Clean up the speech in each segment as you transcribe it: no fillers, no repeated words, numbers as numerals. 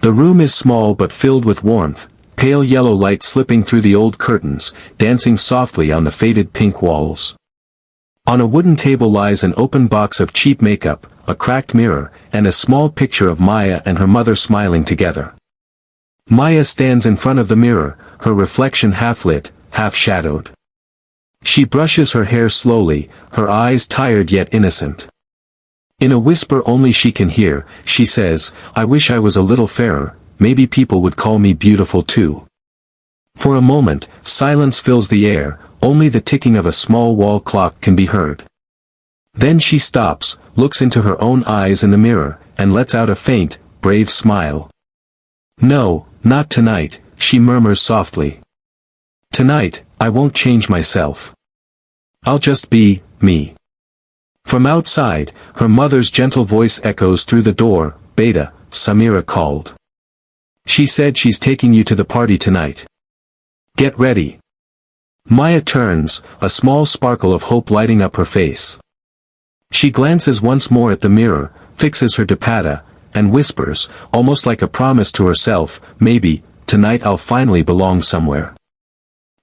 The room is small but filled with warmth, pale yellow light slipping through the old curtains, dancing softly on the faded pink walls. On a wooden table lies an open box of cheap makeup, a cracked mirror, and a small picture of Maya and her mother smiling together. Maya stands in front of the mirror, her reflection half-lit, half-shadowed. She brushes her hair slowly, her eyes tired yet innocent. In a whisper only she can hear, she says, "I wish I was a little fairer, maybe people would call me beautiful too." For a moment, silence fills the air, only the ticking of a small wall clock can be heard. Then she stops, looks into her own eyes in the mirror, and lets out a faint, brave smile. "No, not tonight," she murmurs softly. "Tonight, I won't change myself. I'll just be, me." From outside, her mother's gentle voice echoes through the door. "Beta," Samira called. "She said she's taking you to the party tonight. Get ready." Maya turns, a small sparkle of hope lighting up her face. She glances once more at the mirror, fixes her dupatta, and whispers, almost like a promise to herself, "Maybe, tonight I'll finally belong somewhere."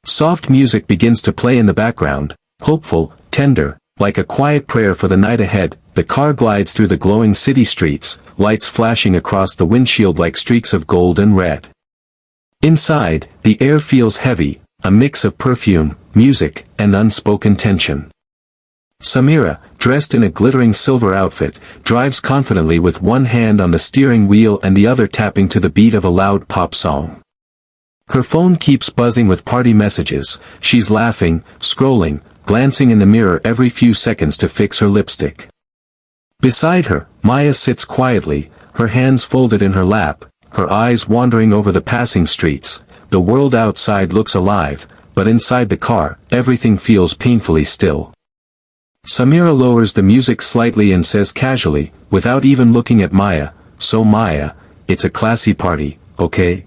Soft music begins to play in the background, hopeful, tender, like a quiet prayer for the night ahead. The car glides through the glowing city streets, lights flashing across the windshield like streaks of gold and red. Inside, the air feels heavy, a mix of perfume, music, and unspoken tension. Samira, dressed in a glittering silver outfit, drives confidently with one hand on the steering wheel and the other tapping to the beat of a loud pop song. Her phone keeps buzzing with party messages. She's laughing, scrolling, glancing in the mirror every few seconds to fix her lipstick. Beside her, Maya sits quietly, her hands folded in her lap, her eyes wandering over the passing streets. The world outside looks alive, but inside the car, everything feels painfully still. Samira lowers the music slightly and says casually, without even looking at Maya, "So Maya, it's a classy party, okay?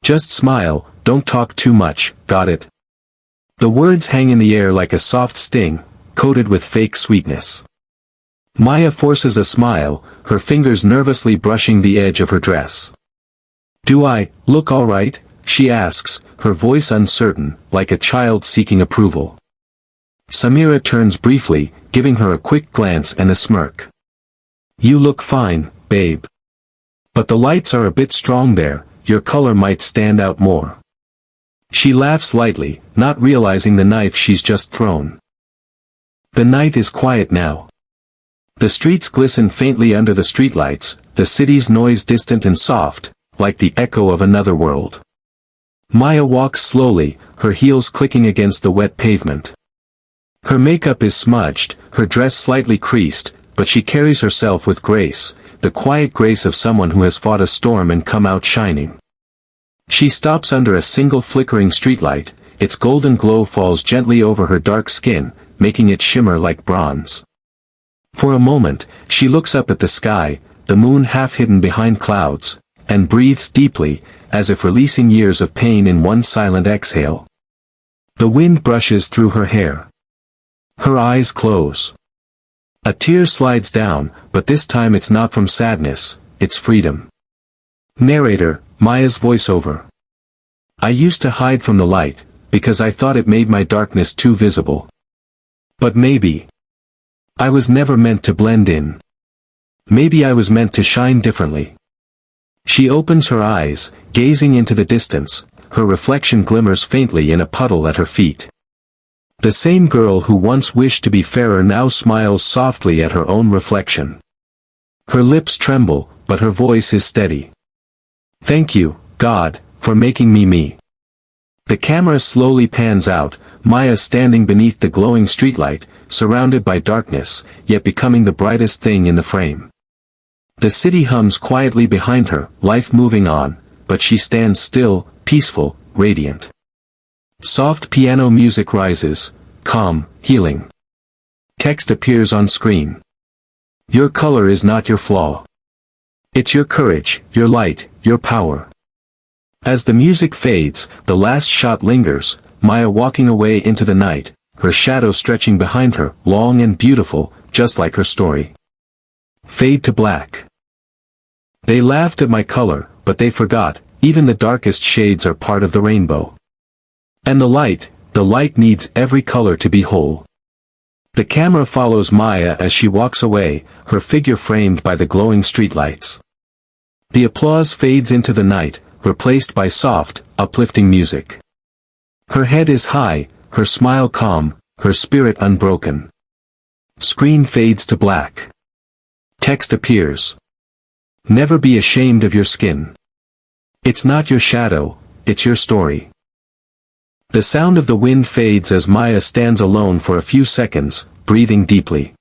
Just smile, don't talk too much, got it?" The words hang in the air like a soft sting, coated with fake sweetness. Maya forces a smile, her fingers nervously brushing the edge of her dress. "Do I look all right?" she asks, her voice uncertain, like a child seeking approval. Samira turns briefly, giving her a quick glance and a smirk. "You look fine, babe. But the lights are a bit strong there, your color might stand out more." She laughs lightly, not realizing the knife she's just thrown. The night is quiet now. The streets glisten faintly under the streetlights, the city's noise distant and soft, like the echo of another world. Maya walks slowly, her heels clicking against the wet pavement. Her makeup is smudged, her dress slightly creased, but she carries herself with grace, the quiet grace of someone who has fought a storm and come out shining. She stops under a single flickering streetlight, its golden glow falls gently over her dark skin, making it shimmer like bronze. For a moment, she looks up at the sky, the moon half hidden behind clouds, and breathes deeply, as if releasing years of pain in one silent exhale. The wind brushes through her hair. Her eyes close. A tear slides down, but this time it's not from sadness, it's freedom. Narrator, Maya's voiceover. "I used to hide from the light, because I thought it made my darkness too visible. But maybe I was never meant to blend in. Maybe I was meant to shine differently." She opens her eyes, gazing into the distance, her reflection glimmers faintly in a puddle at her feet. The same girl who once wished to be fairer now smiles softly at her own reflection. Her lips tremble, but her voice is steady. "Thank you, God, for making me me." The camera slowly pans out, Maya standing beneath the glowing streetlight, surrounded by darkness, yet becoming the brightest thing in the frame. The city hums quietly behind her, life moving on, but she stands still, peaceful, radiant. Soft piano music rises, calm, healing. Text appears on screen. "Your color is not your flaw. It's your courage, your light, your power." As the music fades, the last shot lingers, Maya walking away into the night, her shadow stretching behind her, long and beautiful, just like her story. Fade to black. "They laughed at my color, but they forgot, even the darkest shades are part of the rainbow. And the light needs every color to be whole. The camera follows Maya as she walks away, her figure framed by the glowing streetlights. The applause fades into the night, replaced by soft, uplifting music. Her head is high, her smile calm, her spirit unbroken. Screen fades to black. Text appears. Never be ashamed of your skin. It's not your shadow, it's your story. The sound of the wind fades as Maya stands alone for a few seconds, breathing deeply.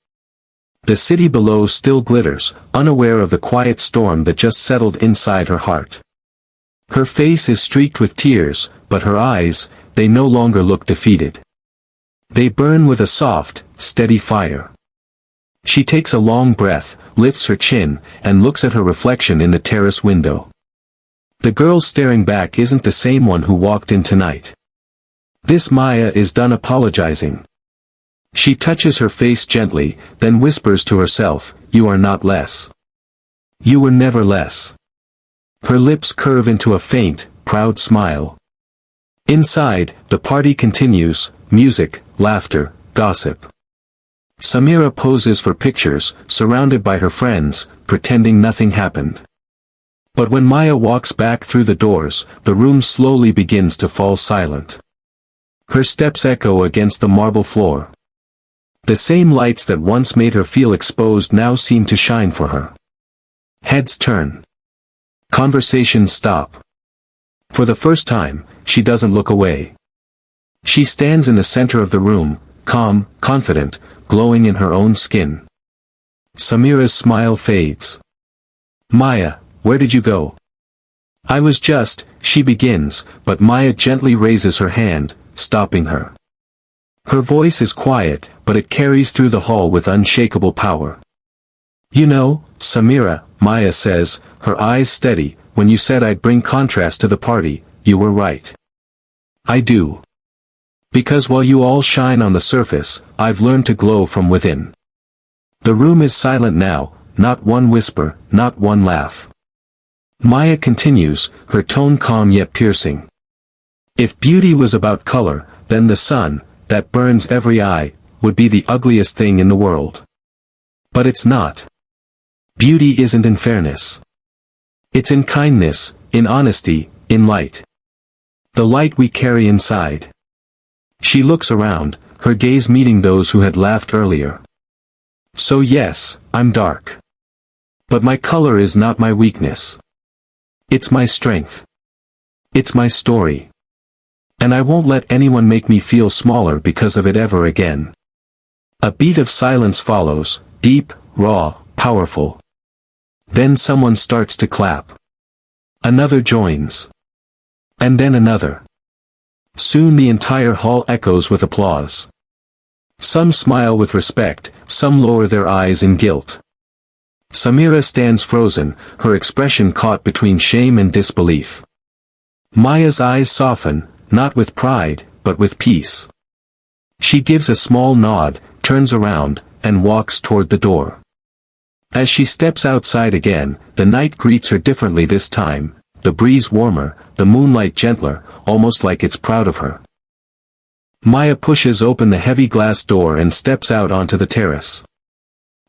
The city below still glitters, unaware of the quiet storm that just settled inside her heart. Her face is streaked with tears, but her eyes, they no longer look defeated. They burn with a soft, steady fire. She takes a long breath, lifts her chin, and looks at her reflection in the terrace window. The girl staring back isn't the same one who walked in tonight. This Maya is done apologizing. She touches her face gently, then whispers to herself, "You are not less. You were never less." Her lips curve into a faint, proud smile. Inside, the party continues, music, laughter, gossip. Samira poses for pictures, surrounded by her friends, pretending nothing happened. But when Maya walks back through the doors, the room slowly begins to fall silent. Her steps echo against the marble floor. The same lights that once made her feel exposed now seem to shine for her. Heads turn. Conversations stop. For the first time, she doesn't look away. She stands in the center of the room, calm, confident, glowing in her own skin. Samira's smile fades. "Maya, where did you go?" "I was just," she begins, but Maya gently raises her hand, stopping her. Her voice is quiet, but it carries through the hall with unshakable power. "You know, Samira," Maya says, her eyes steady, "when you said I'd bring contrast to the party, you were right. I do. Because while you all shine on the surface, I've learned to glow from within." The room is silent now, not one whisper, not one laugh. Maya continues, her tone calm yet piercing. "If beauty was about color, then the sun, that burns every eye, would be the ugliest thing in the world. But it's not. Beauty isn't in fairness. It's in kindness, in honesty, in light. The light we carry inside." She looks around, her gaze meeting those who had laughed earlier. "So yes, I'm dark. But my color is not my weakness. It's my strength. It's my story. And I won't let anyone make me feel smaller because of it ever again." A beat of silence follows, deep, raw, powerful. Then someone starts to clap. Another joins. And then another. Soon the entire hall echoes with applause. Some smile with respect, some lower their eyes in guilt. Samira stands frozen, her expression caught between shame and disbelief. Maya's eyes soften, not with pride, but with peace. She gives a small nod, turns around, and walks toward the door. As she steps outside again, the night greets her differently this time, the breeze warmer, the moonlight gentler, almost like it's proud of her. Maya pushes open the heavy glass door and steps out onto the terrace.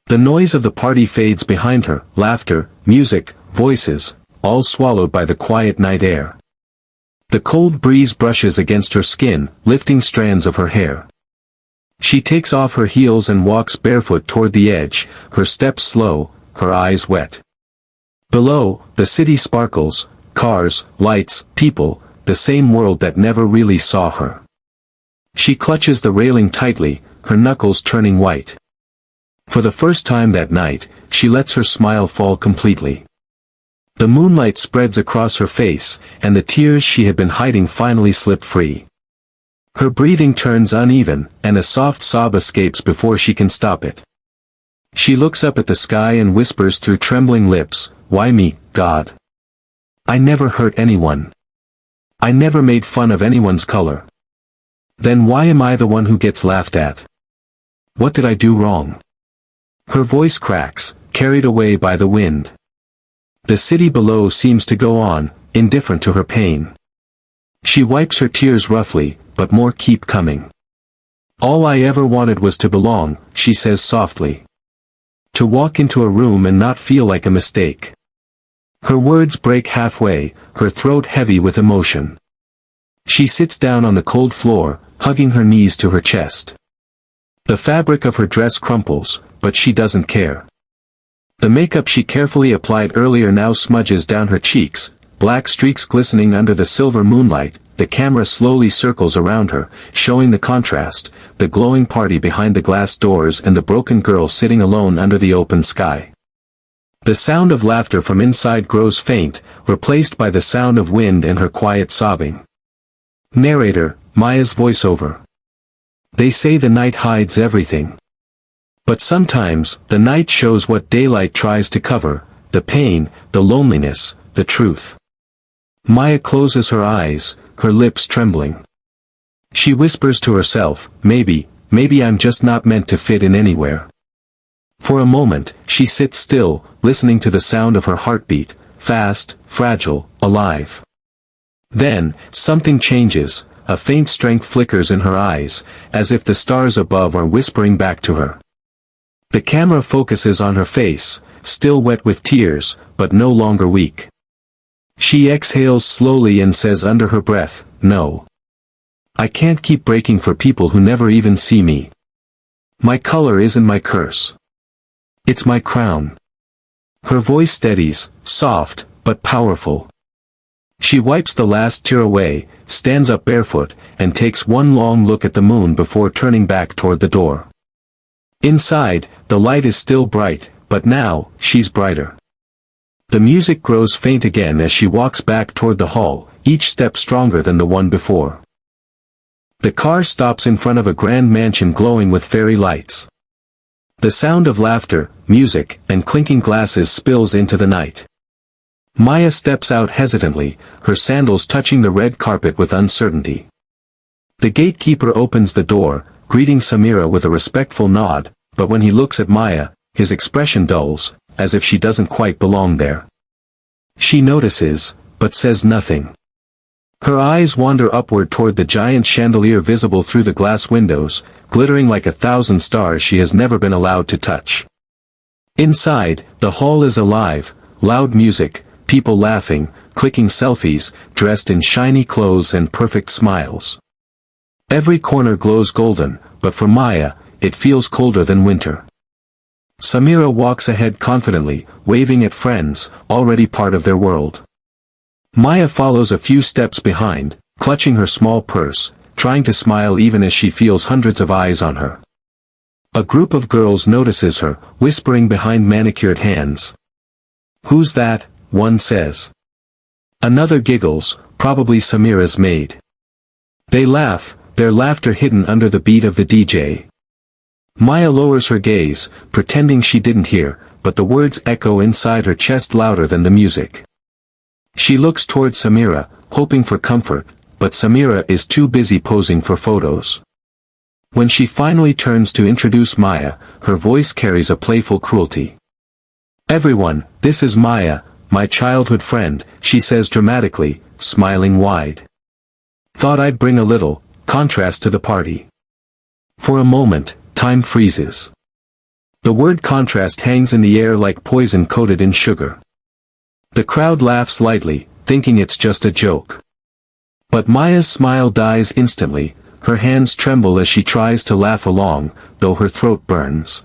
The noise of the party fades behind her, laughter, music, voices, all swallowed by the quiet night air. The cold breeze brushes against her skin, lifting strands of her hair. She takes off her heels and walks barefoot toward the edge, her steps slow, her eyes wet. Below, the city sparkles, cars, lights, people, the same world that never really saw her. She clutches the railing tightly, her knuckles turning white. For the first time that night, she lets her smile fall completely. The moonlight spreads across her face, and the tears she had been hiding finally slip free. Her breathing turns uneven, and a soft sob escapes before she can stop it. She looks up at the sky and whispers through trembling lips, "Why me, God? I never hurt anyone. I never made fun of anyone's color. Then why am I the one who gets laughed at? What did I do wrong?" Her voice cracks, carried away by the wind. The city below seems to go on, indifferent to her pain. She wipes her tears roughly, but more keep coming. All I ever wanted was to belong, she says softly. To walk into a room and not feel like a mistake. Her words break halfway, her throat heavy with emotion. She sits down on the cold floor, hugging her knees to her chest. The fabric of her dress crumples, but she doesn't care. The makeup she carefully applied earlier now smudges down her cheeks, black streaks glistening under the silver moonlight. The camera slowly circles around her, showing the contrast, the glowing party behind the glass doors and the broken girl sitting alone under the open sky. The sound of laughter from inside grows faint, replaced by the sound of wind and her quiet sobbing. Narrator, Maya's voiceover. They say the night hides everything. But sometimes, the night shows what daylight tries to cover, the pain, the loneliness, the truth. Maya closes her eyes, her lips trembling. She whispers to herself, maybe I'm just not meant to fit in anywhere. For a moment, she sits still, listening to the sound of her heartbeat, fast, fragile, alive. Then, something changes, a faint strength flickers in her eyes, as if the stars above are whispering back to her. The camera focuses on her face, still wet with tears, but no longer weak. She exhales slowly and says under her breath, no. I can't keep breaking for people who never even see me. My color isn't my curse. It's my crown. Her voice steadies, soft, but powerful. She wipes the last tear away, stands up barefoot, and takes one long look at the moon before turning back toward the door. Inside, the light is still bright, but now, she's brighter. The music grows faint again as she walks back toward the hall, each step stronger than the one before. The car stops in front of a grand mansion glowing with fairy lights. The sound of laughter, music, and clinking glasses spills into the night. Maya steps out hesitantly, her sandals touching the red carpet with uncertainty. The gatekeeper opens the door, greeting Samira with a respectful nod, but when he looks at Maya, his expression dulls, as if she doesn't quite belong there. She notices, but says nothing. Her eyes wander upward toward the giant chandelier visible through the glass windows, glittering like 1,000 stars she has never been allowed to touch. Inside, the hall is alive, loud music, people laughing, clicking selfies, dressed in shiny clothes and perfect smiles. Every corner glows golden, but for Maya, it feels colder than winter. Samira walks ahead confidently, waving at friends, already part of their world. Maya follows a few steps behind, clutching her small purse, trying to smile even as she feels hundreds of eyes on her. A group of girls notices her, whispering behind manicured hands. "Who's that?" one says. Another giggles, probably Samira's maid. They laugh, their laughter hidden under the beat of the DJ. Maya lowers her gaze, pretending she didn't hear, but the words echo inside her chest louder than the music. She looks toward Samira, hoping for comfort, but Samira is too busy posing for photos. When she finally turns to introduce Maya, her voice carries a playful cruelty. "Everyone, this is Maya, my childhood friend," she says dramatically, smiling wide. "Thought I'd bring a little contrast to the party." For a moment, time freezes. The word contrast hangs in the air like poison coated in sugar. The crowd laughs lightly, thinking it's just a joke. But Maya's smile dies instantly, her hands tremble as she tries to laugh along, though her throat burns.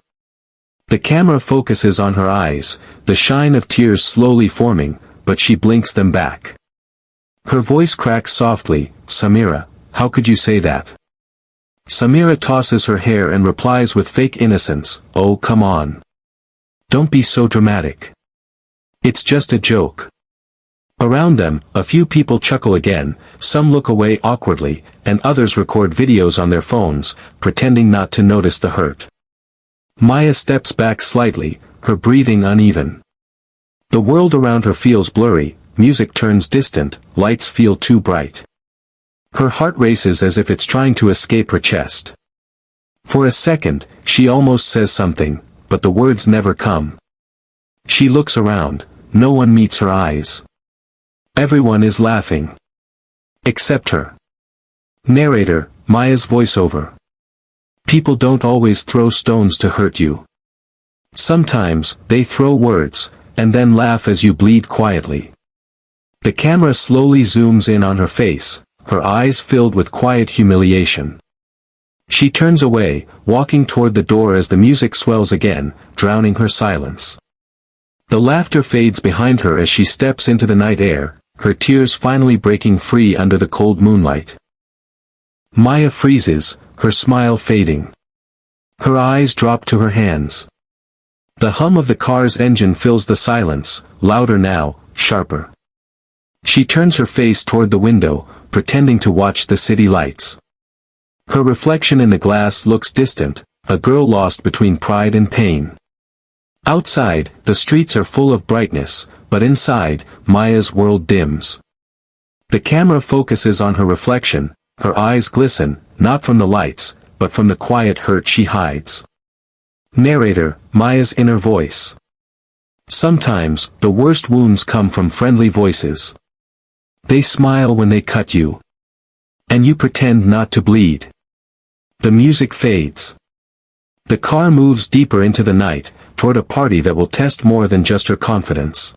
The camera focuses on her eyes, the shine of tears slowly forming, but she blinks them back. Her voice cracks softly, "Samira, how could you say that?" Samira tosses her hair and replies with fake innocence, "Oh come on. Don't be so dramatic. It's just a joke." Around them, a few people chuckle again, some look away awkwardly, and others record videos on their phones, pretending not to notice the hurt. Maya steps back slightly, her breathing uneven. The world around her feels blurry, music turns distant, lights feel too bright. Her heart races as if it's trying to escape her chest. For a second, she almost says something, but the words never come. She looks around, no one meets her eyes. Everyone is laughing. Except her. Narrator, Maya's voiceover. People don't always throw stones to hurt you. Sometimes, they throw words, and then laugh as you bleed quietly. The camera slowly zooms in on her face, her eyes filled with quiet humiliation. She turns away, walking toward the door as the music swells again, drowning her silence. The laughter fades behind her as she steps into the night air, her tears finally breaking free under the cold moonlight. Maya freezes, her smile fading. Her eyes drop to her hands. The hum of the car's engine fills the silence, louder now, sharper. She turns her face toward the window, pretending to watch the city lights. Her reflection in the glass looks distant, a girl lost between pride and pain. Outside, the streets are full of brightness, but inside, Maya's world dims. The camera focuses on her reflection, her eyes glisten, not from the lights, but from the quiet hurt she hides. Narrator, Maya's inner voice. Sometimes, the worst wounds come from friendly voices. They smile when they cut you. And you pretend not to bleed. The music fades. The car moves deeper into the night, toward a party that will test more than just her confidence.